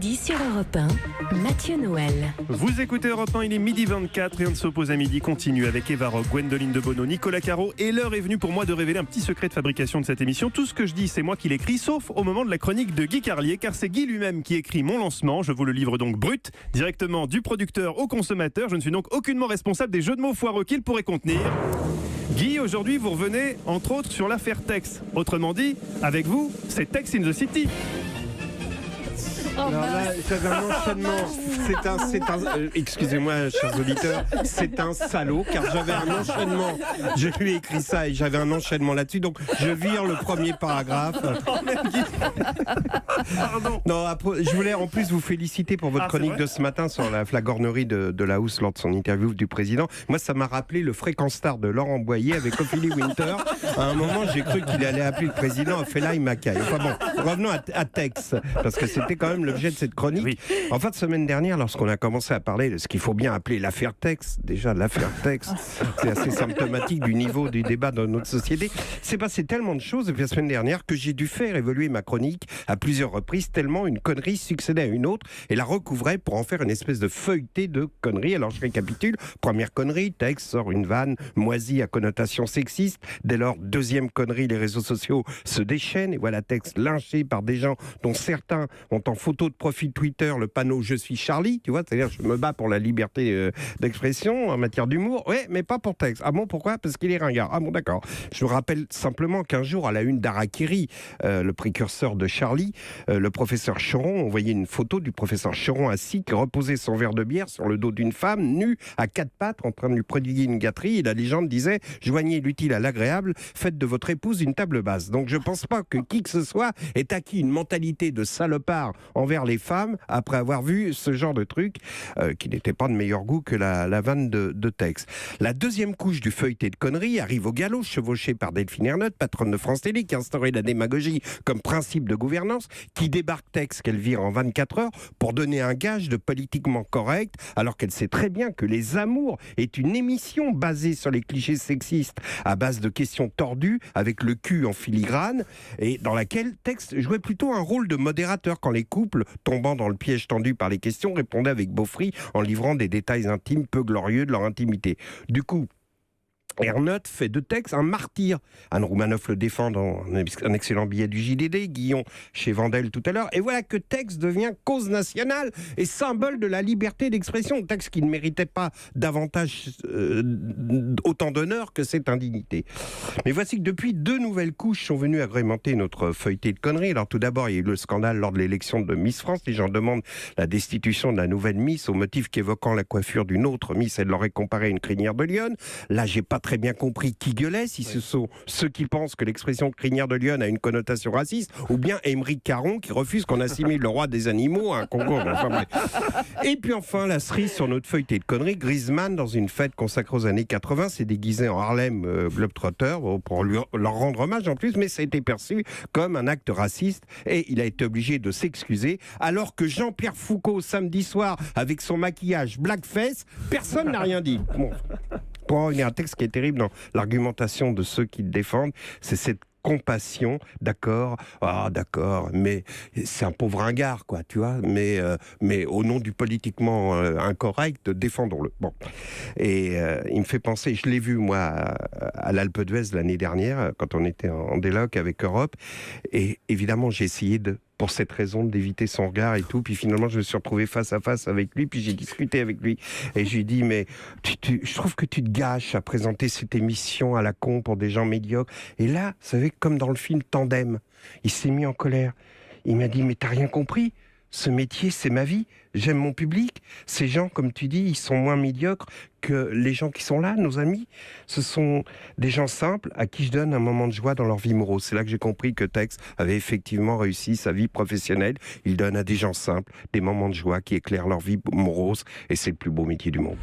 midi sur Europe 1, Mathieu Noël. Vous écoutez Europe 1, il est midi 24, rien ne s'oppose à midi, continue avec Eva Rock, Gwendoline de Bono, Nicolas Caro, et l'heure est venue pour moi de révéler un petit secret de fabrication de cette émission. Tout ce que je dis, c'est moi qui l'écris, sauf au moment de la chronique de Guy Carlier, car c'est Guy lui-même qui écrit mon lancement. Je vous le livre donc brut, directement du producteur au consommateur. Je ne suis donc aucunement responsable des jeux de mots foireux qu'il pourrait contenir. Guy, aujourd'hui, vous revenez entre autres sur l'affaire Tex. Autrement dit, avec vous, c'est Tex in the City. Alors là, j'avais un enchaînement. Excusez-moi, chers auditeurs, c'est un salaud, car j'avais un enchaînement. Je lui ai écrit ça et j'avais un enchaînement là-dessus, donc je vire le premier paragraphe. Non, je voulais en plus vous féliciter pour votre chronique de ce matin sur la flagornerie de Laous lors de son interview du président. Moi, ça m'a rappelé le Fréquence Star de Laurent Boyer avec Ophélie Winter. À un moment, j'ai cru qu'il allait appeler le président Ophélie Macaille. Enfin bon, revenons à Tex, parce que c'était quand même l'objet de cette chronique. Oui. En fin de semaine dernière, lorsqu'on a commencé à parler de ce qu'il faut bien appeler l'affaire Tex, déjà l'affaire Tex, c'est assez symptomatique du niveau du débat dans notre société. C'est passé tellement de choses depuis la semaine dernière que j'ai dû faire évoluer ma chronique à plusieurs reprises, tellement une connerie succédait à une autre et la recouvrait pour en faire une espèce de feuilleté de conneries. Alors je récapitule. Première connerie, Tex sort une vanne moisie à connotation sexiste. Dès lors, deuxième connerie, les réseaux sociaux se déchaînent et voilà Tex lynché par des gens dont certains ont en photo de profil Twitter le panneau "Je suis Charlie", tu vois, c'est-à-dire je me bats pour la liberté d'expression en matière d'humour. Ouais, mais pas pour Tex. Ah bon, pourquoi? Parce qu'il est ringard. Ah bon, d'accord. Je vous rappelle simplement qu'un jour, à la une d'Harakiri, le précurseur de Charlie, le professeur Choron envoyait une photo du professeur Choron assis qui reposait son verre de bière sur le dos d'une femme nue à quatre pattes en train de lui prodiguer une gâterie. Et la légende disait: joignez l'utile à l'agréable, faites de votre épouse une table basse. Donc je pense pas que qui que ce soit ait acquis une mentalité de salopard envers les femmes après avoir vu ce genre de truc qui n'était pas de meilleur goût que la vanne de Tex. La deuxième couche du feuilleté de conneries arrive au galop, chevauchée par Delphine Ernotte, patronne de France Télé, qui a instauré la démagogie comme principe de gouvernance, qui débarque Tex qu'elle vire en 24 heures pour donner un gage de politiquement correct, alors qu'elle sait très bien que Les Amours est une émission basée sur les clichés sexistes à base de questions tordues avec le cul en filigrane et dans laquelle Tex jouait plutôt un rôle de modérateur quand les couples, tombant dans le piège tendu par les questions, répondaient avec beaufrie en livrant des détails intimes peu glorieux de leur intimité. Du coup, Ernotte fait de Tex un martyr. Anne Roumanoff le défend dans un excellent billet du JDD, Guillon chez Vandel tout à l'heure. Et voilà que Tex devient cause nationale et symbole de la liberté d'expression. Tex qui ne méritait pas davantage autant d'honneur que cette indignité. Mais voici que depuis, deux nouvelles couches sont venues agrémenter notre feuilleté de conneries. Alors tout d'abord, il y a eu le scandale lors de l'élection de Miss France. Les gens demandent la destitution de la nouvelle Miss au motif qu'évoquant la coiffure d'une autre Miss, elle l'aurait comparée à une crinière de lionne. Là, j'ai pas très bien compris qui gueulait, si ce sont ceux qui pensent que l'expression crinière de lionne a une connotation raciste, ou bien Émeric Caron qui refuse qu'on assimile le roi des animaux à un concours. Enfin, bref. Et puis enfin, la cerise sur notre feuilleté de conneries, Griezmann, dans une fête consacrée aux années 80, s'est déguisé en Harlem Globetrotter pour leur rendre hommage en plus, mais ça a été perçu comme un acte raciste et il a été obligé de s'excuser, alors que Jean-Pierre Foucault, samedi soir, avec son maquillage blackface, personne n'a rien dit. Bon. Pour en revenir à un texte qui est terrible dans l'argumentation de ceux qui le défendent, c'est cette compassion, d'accord, mais c'est un pauvre ringard, quoi, tu vois, mais au nom du politiquement incorrect, défendons-le. Bon, et il me fait penser, je l'ai vu moi à l'Alpe d'Huez l'année dernière, quand on était en déloc avec Europe, et évidemment j'ai essayé pour cette raison d'éviter son regard et tout, puis finalement je me suis retrouvé face à face avec lui, puis j'ai discuté avec lui, et je lui ai dit, mais je trouve que tu te gâches à présenter cette émission à la con pour des gens médiocres. Et là, vous savez, comme dans le film Tandem, il s'est mis en colère. Il m'a dit, mais t'as rien compris ? Ce métier, c'est ma vie. J'aime mon public. Ces gens, comme tu dis, ils sont moins médiocres que les gens qui sont là, nos amis. Ce sont des gens simples à qui je donne un moment de joie dans leur vie morose. C'est là que j'ai compris que Tex avait effectivement réussi sa vie professionnelle. Il donne à des gens simples des moments de joie qui éclairent leur vie morose. Et c'est le plus beau métier du monde.